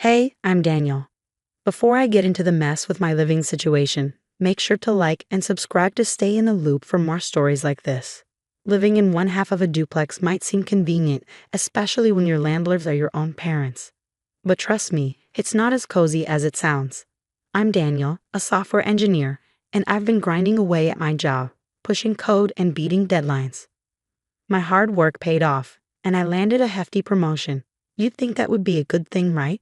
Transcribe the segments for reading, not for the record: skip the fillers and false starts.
Hey, I'm Daniel. Before I get into the mess with my living situation, make sure to like and subscribe to stay in the loop for more stories like this. Living in one half of a duplex might seem convenient, especially when your landlords are your own parents. But trust me, it's not as cozy as it sounds. I'm Daniel, a software engineer, and I've been grinding away at my job, pushing code and beating deadlines. My hard work paid off, and I landed a hefty promotion. You'd think that would be a good thing, right?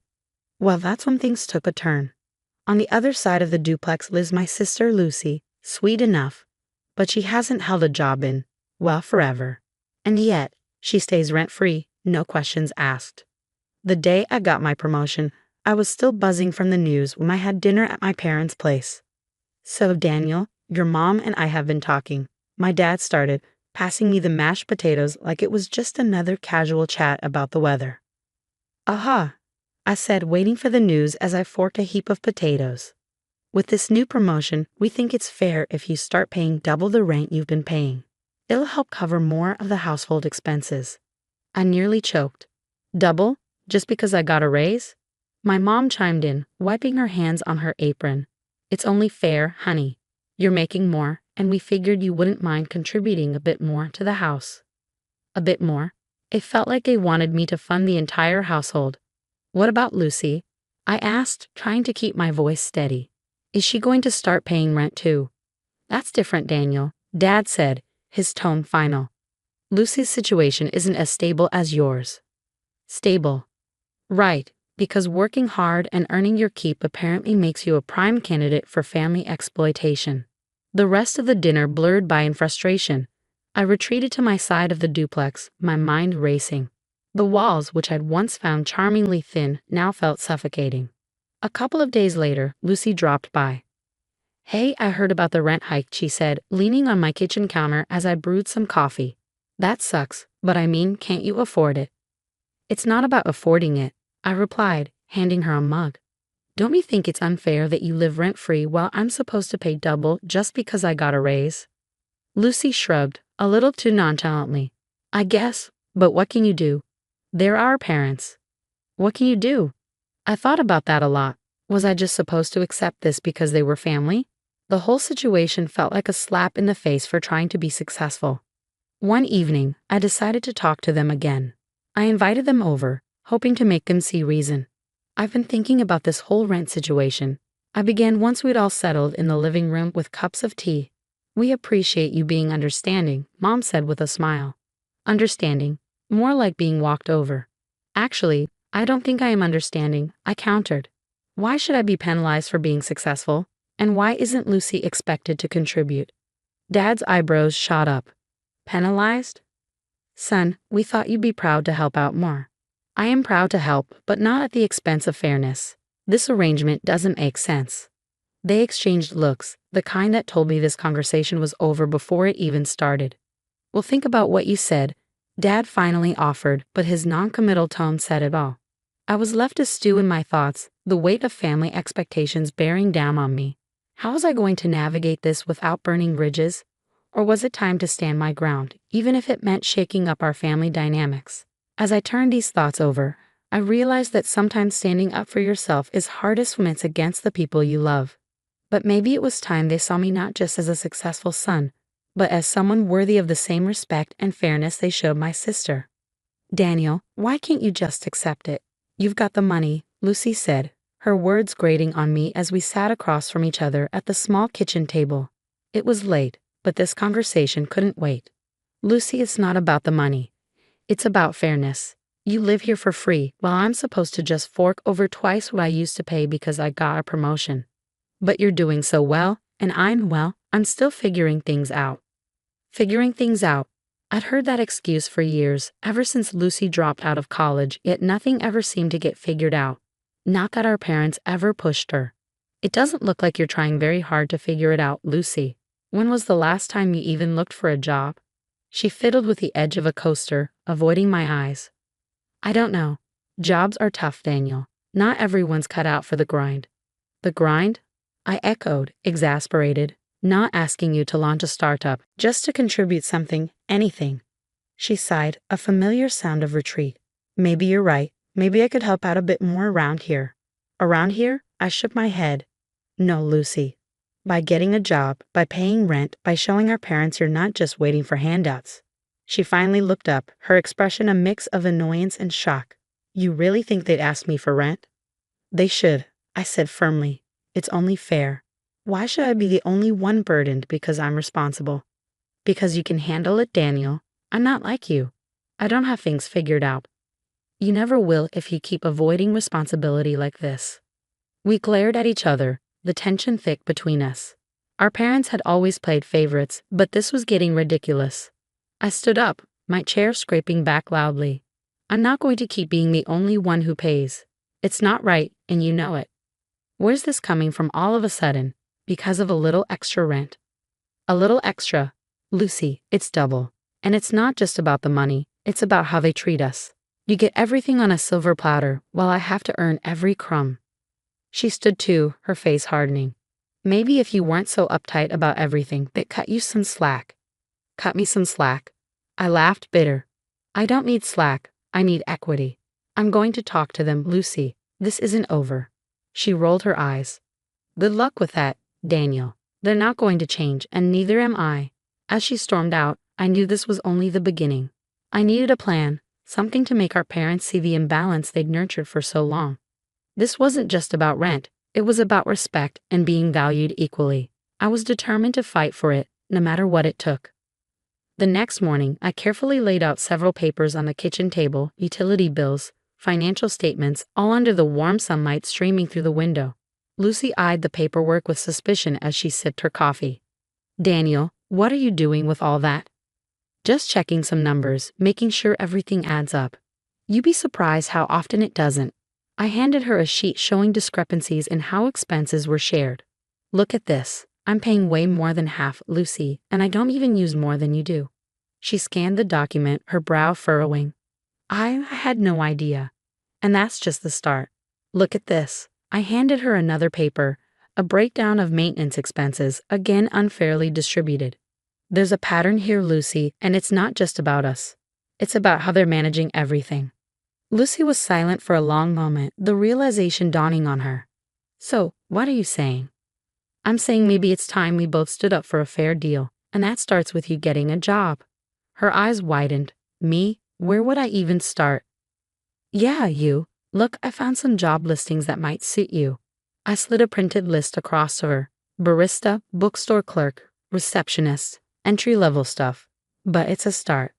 Well, that's when things took a turn. On the other side of the duplex lives my sister Lucy, sweet enough, but she hasn't held a job in, well, forever. And yet, she stays rent-free, no questions asked. The day I got my promotion, I was still buzzing from the news when I had dinner at my parents' place. So, Daniel, your mom and I have been talking. My dad started, passing me the mashed potatoes like it was just another casual chat about the weather. Aha! I said, waiting for the news as I forked a heap of potatoes. With this new promotion, we think it's fair if you start paying double the rent you've been paying. It'll help cover more of the household expenses. I nearly choked. Double? Just because I got a raise? My mom chimed in, wiping her hands on her apron. It's only fair, honey. You're making more, and we figured you wouldn't mind contributing a bit more to the house. A bit more? It felt like they wanted me to fund the entire household. What about Lucy? I asked, trying to keep my voice steady. Is she going to start paying rent too? That's different, Daniel, Dad said, his tone final. Lucy's situation isn't as stable as yours. Stable. Right, because working hard and earning your keep apparently makes you a prime candidate for family exploitation. The rest of the dinner blurred by in frustration. I retreated to my side of the duplex, my mind racing. The walls, which I'd once found charmingly thin, now felt suffocating. A couple of days later, Lucy dropped by. Hey, I heard about the rent hike, she said, leaning on my kitchen counter as I brewed some coffee. That sucks, but I mean, can't you afford it? It's not about affording it, I replied, handing her a mug. Don't you think it's unfair that you live rent-free while I'm supposed to pay double just because I got a raise? Lucy shrugged, a little too nonchalantly. I guess, but what can you do? They're our parents. What can you do? I thought about that a lot. Was I just supposed to accept this because they were family? The whole situation felt like a slap in the face for trying to be successful. One evening, I decided to talk to them again. I invited them over, hoping to make them see reason. I've been thinking about this whole rent situation. I began once we'd all settled in the living room with cups of tea. We appreciate you being understanding, Mom said with a smile. Understanding? More like being walked over. Actually, I don't think I am understanding, I countered. Why should I be penalized for being successful? And why isn't Lucy expected to contribute? Dad's eyebrows shot up. Penalized? Son, we thought you'd be proud to help out more. I am proud to help, but not at the expense of fairness. This arrangement doesn't make sense. They exchanged looks, the kind that told me this conversation was over before it even started. Well, think about what you said, Dad finally offered, but his non-committal tone said it all. I was left to stew in my thoughts, the weight of family expectations bearing down on me. How was I going to navigate this without burning bridges? Or was it time to stand my ground, even if it meant shaking up our family dynamics? As I turned these thoughts over, I realized that sometimes standing up for yourself is hardest when it's against the people you love. But maybe it was time they saw me not just as a successful son, but as someone worthy of the same respect and fairness they showed my sister. Daniel, why can't you just accept it? You've got the money, Lucy said, her words grating on me as we sat across from each other at the small kitchen table. It was late, but this conversation couldn't wait. Lucy, it's not about the money. It's about fairness. You live here for free, while I'm supposed to just fork over twice what I used to pay because I got a promotion. But you're doing so well, and I'm still figuring things out. Figuring things out. I'd heard that excuse for years, ever since Lucy dropped out of college, yet nothing ever seemed to get figured out. Not that our parents ever pushed her. It doesn't look like you're trying very hard to figure it out, Lucy. When was the last time you even looked for a job? She fiddled with the edge of a coaster, avoiding my eyes. I don't know. Jobs are tough, Daniel. Not everyone's cut out for the grind. The grind? I echoed, exasperated. Not asking you to launch a startup, just to contribute something, anything. She sighed, a familiar sound of retreat. Maybe you're right, Maybe I could help out a bit more around here. Around here? I shook my head. No, Lucy. By getting a job, by paying rent, by showing our parents you're not just waiting for handouts. She finally looked up, her expression a mix of annoyance and shock. You really think they'd ask me for rent? They should, I said firmly. It's only fair. Why should I be the only one burdened because I'm responsible? Because you can handle it, Daniel. I'm not like you. I don't have things figured out. You never will if you keep avoiding responsibility like this. We glared at each other, the tension thick between us. Our parents had always played favorites, but this was getting ridiculous. I stood up, my chair scraping back loudly. I'm not going to keep being the only one who pays. It's not right, and you know it. Where's this coming from all of a sudden? Because of a little extra rent. A little extra. Lucy, it's double. And it's not just about the money, it's about how they treat us. You get everything on a silver platter, while I have to earn every crumb. She stood too, her face hardening. Maybe if you weren't so uptight about everything, they'd cut you some slack. Cut me some slack. I laughed bitter. I don't need slack, I need equity. I'm going to talk to them, Lucy. This isn't over. She rolled her eyes. Good luck with that, Daniel. They're not going to change, and neither am I. As she stormed out, I knew this was only the beginning. I needed a plan, something to make our parents see the imbalance they'd nurtured for so long. This wasn't just about rent, it was about respect and being valued equally. I was determined to fight for it, no matter what it took. The next morning, I carefully laid out several papers on the kitchen table, utility bills, financial statements, all under the warm sunlight streaming through the window. Lucy eyed the paperwork with suspicion as she sipped her coffee. Daniel, what are you doing with all that? Just checking some numbers, making sure everything adds up. You'd be surprised how often it doesn't. I handed her a sheet showing discrepancies in how expenses were shared. Look at this. I'm paying way more than half, Lucy, and I don't even use more than you do. She scanned the document, her brow furrowing. I had no idea. And that's just the start. Look at this. I handed her another paper, a breakdown of maintenance expenses, again unfairly distributed. There's a pattern here, Lucy, and it's not just about us. It's about how they're managing everything. Lucy was silent for a long moment, the realization dawning on her. So, what are you saying? I'm saying maybe it's time we both stood up for a fair deal, and that starts with you getting a job. Her eyes widened. Me? Where would I even start? Yeah, you. Look, I found some job listings that might suit you. I slid a printed list across to her. Barista, bookstore clerk, receptionist, entry-level stuff. But it's a start.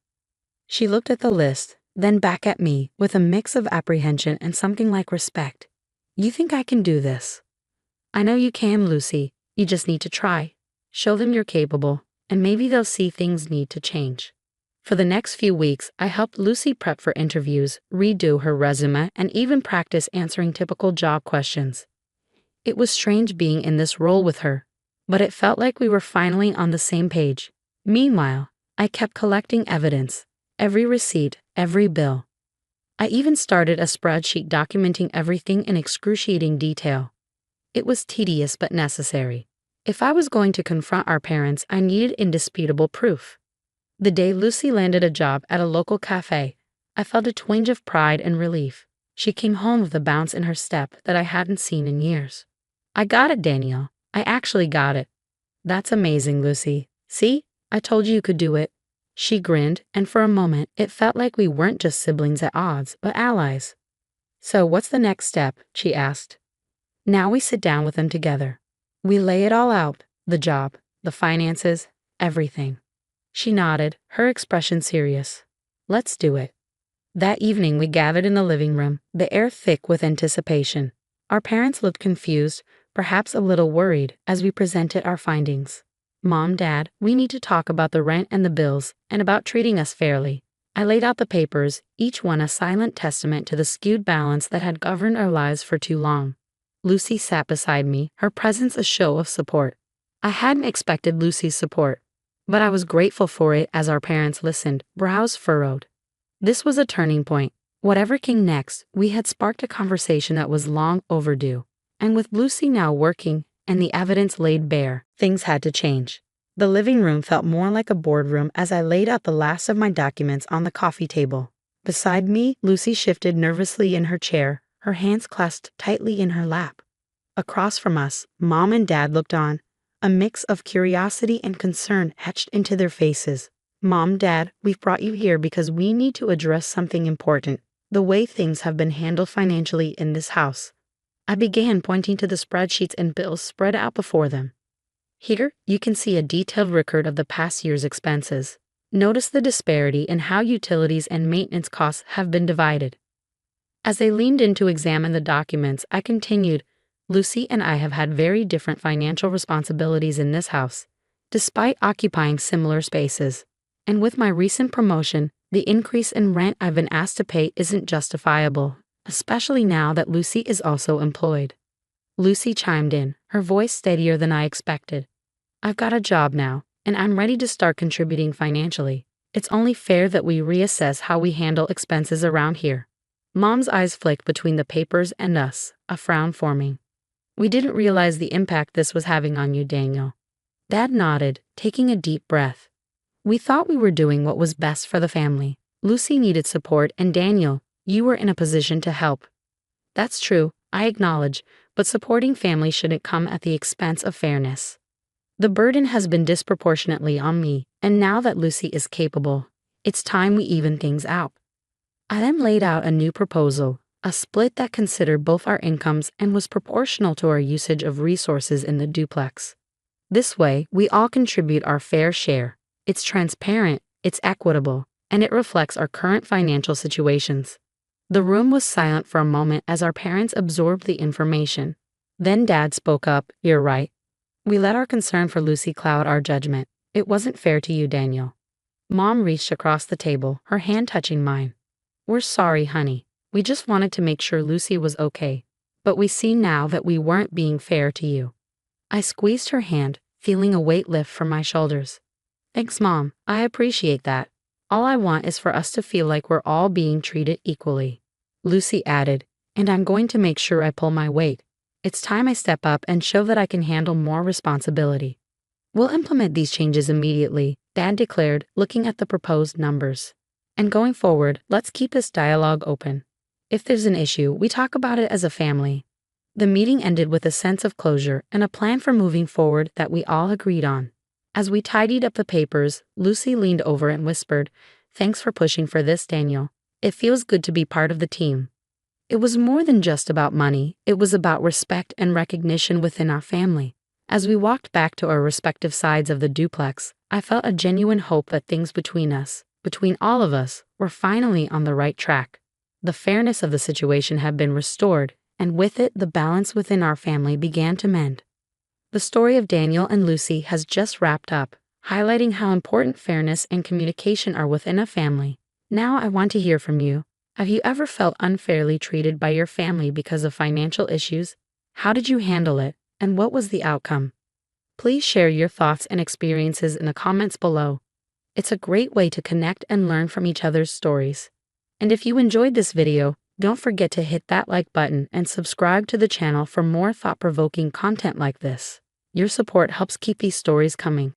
She looked at the list, then back at me, with a mix of apprehension and something like respect. You think I can do this? I know you can, Lucy. You just need to try. Show them you're capable, and maybe they'll see things need to change. For the next few weeks, I helped Lucy prep for interviews, redo her resume, and even practice answering typical job questions. It was strange being in this role with her, but it felt like we were finally on the same page. Meanwhile, I kept collecting evidence, every receipt, every bill. I even started a spreadsheet documenting everything in excruciating detail. It was tedious but necessary. If I was going to confront our parents, I needed indisputable proof. The day Lucy landed a job at a local cafe, I felt a twinge of pride and relief. She came home with a bounce in her step that I hadn't seen in years. I got it, Danielle. I actually got it. That's amazing, Lucy. See? I told you could do it. She grinned, and for a moment, it felt like we weren't just siblings at odds, but allies. So what's the next step? She asked. Now we sit down with them together. We lay it all out, the job, the finances, everything. She nodded, her expression serious. Let's do it. That evening we gathered in the living room, the air thick with anticipation. Our parents looked confused, perhaps a little worried, as we presented our findings. Mom, Dad, we need to talk about the rent and the bills, and about treating us fairly. I laid out the papers, each one a silent testament to the skewed balance that had governed our lives for too long. Lucy sat beside me, her presence a show of support. I hadn't expected Lucy's support, but I was grateful for it as our parents listened, brows furrowed. This was a turning point. Whatever came next, we had sparked a conversation that was long overdue. And with Lucy now working, and the evidence laid bare, things had to change. The living room felt more like a boardroom as I laid out the last of my documents on the coffee table. Beside me, Lucy shifted nervously in her chair, her hands clasped tightly in her lap. Across from us, Mom and Dad looked on, a mix of curiosity and concern etched into their faces. Mom, Dad, we've brought you here because we need to address something important, the way things have been handled financially in this house. I began pointing to the spreadsheets and bills spread out before them. Here, you can see a detailed record of the past year's expenses. Notice the disparity in how utilities and maintenance costs have been divided. As they leaned in to examine the documents, I continued, Lucy and I have had very different financial responsibilities in this house, despite occupying similar spaces. And with my recent promotion, the increase in rent I've been asked to pay isn't justifiable, especially now that Lucy is also employed. Lucy chimed in, her voice steadier than I expected. I've got a job now, and I'm ready to start contributing financially. It's only fair that we reassess how we handle expenses around here. Mom's eyes flicked between the papers and us, a frown forming. We didn't realize the impact this was having on you, Daniel. Dad nodded, taking a deep breath. We thought we were doing what was best for the family. Lucy needed support, and Daniel, you were in a position to help. That's true, I acknowledge, but supporting family shouldn't come at the expense of fairness. The burden has been disproportionately on me, and now that Lucy is capable, it's time we even things out. I then laid out a new proposal, a split that considered both our incomes and was proportional to our usage of resources in the duplex. This way, we all contribute our fair share. It's transparent, it's equitable, and it reflects our current financial situations. The room was silent for a moment as our parents absorbed the information. Then Dad spoke up, you're right. We let our concern for Lucy cloud our judgment. It wasn't fair to you, Daniel. Mom reached across the table, her hand touching mine. We're sorry, honey. We just wanted to make sure Lucy was okay. But we see now that we weren't being fair to you. I squeezed her hand, feeling a weight lift from my shoulders. Thanks, Mom. I appreciate that. All I want is for us to feel like we're all being treated equally. Lucy added, and I'm going to make sure I pull my weight. It's time I step up and show that I can handle more responsibility. We'll implement these changes immediately, Dad declared, looking at the proposed numbers. And going forward, let's keep this dialogue open. If there's an issue, we talk about it as a family. The meeting ended with a sense of closure and a plan for moving forward that we all agreed on. As we tidied up the papers, Lucy leaned over and whispered, Thanks for pushing for this, Daniel. It feels good to be part of the team. It was more than just about money, it was about respect and recognition within our family. As we walked back to our respective sides of the duplex, I felt a genuine hope that things between us, between all of us, were finally on the right track. The fairness of the situation had been restored, and with it the balance within our family began to mend. The story of Daniel and Lucy has just wrapped up, highlighting how important fairness and communication are within a family. Now I want to hear from you. Have you ever felt unfairly treated by your family because of financial issues? How did you handle it, and what was the outcome? Please share your thoughts and experiences in the comments below. It's a great way to connect and learn from each other's stories. And if you enjoyed this video, don't forget to hit that like button and subscribe to the channel for more thought-provoking content like this. Your support helps keep these stories coming.